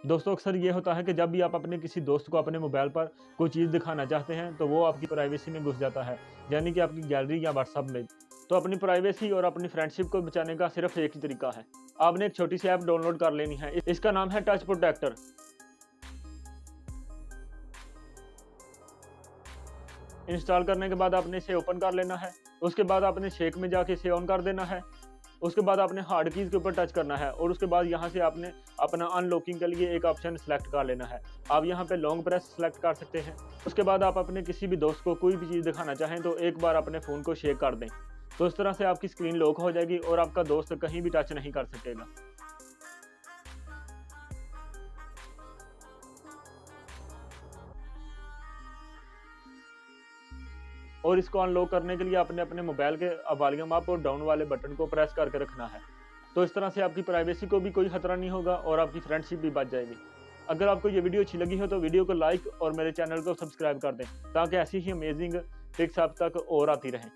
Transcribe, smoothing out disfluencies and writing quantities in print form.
दोस्तों अक्सर ये होता है कि जब भी आप अपने किसी दोस्त को अपने मोबाइल पर कोई चीज़ दिखाना चाहते हैं तो वो आपकी प्राइवेसी में घुस जाता है, यानी कि आपकी गैलरी या व्हाट्सएप में। तो अपनी प्राइवेसी और अपनी फ्रेंडशिप को बचाने का सिर्फ एक ही तरीका है। आपने एक छोटी सी ऐप डाउनलोड कर लेनी है, इसका नाम है टच प्रोटेक्टर। इंस्टॉल करने के बाद आपने इसे ओपन कर लेना है। उसके बाद आपने शेक में जाके इसे ऑन कर देना है। उसके बाद आपने हार्ड कीज़ के ऊपर टच करना है और उसके बाद यहाँ से आपने अपना अनलॉकिंग के लिए एक ऑप्शन सेलेक्ट कर लेना है। आप यहाँ पे लॉन्ग प्रेस सेलेक्ट कर सकते हैं। उसके बाद आप अपने किसी भी दोस्त को कोई भी चीज़ दिखाना चाहें तो एक बार अपने फ़ोन को शेक कर दें। तो इस तरह से आपकी स्क्रीन लॉक हो जाएगी और आपका दोस्त कहीं भी टच नहीं कर सकेगा। और इसको अनलॉक करने के लिए आपने अपने मोबाइल के वॉल्यूम अप और डाउन वाले बटन को प्रेस करके रखना है। तो इस तरह से आपकी प्राइवेसी को भी कोई खतरा नहीं होगा और आपकी फ्रेंडशिप भी बच जाएगी। अगर आपको ये वीडियो अच्छी लगी हो तो वीडियो को लाइक और मेरे चैनल को सब्सक्राइब कर दें ताकि ऐसी ही अमेजिंग टिप्स आप तक और आती रहें।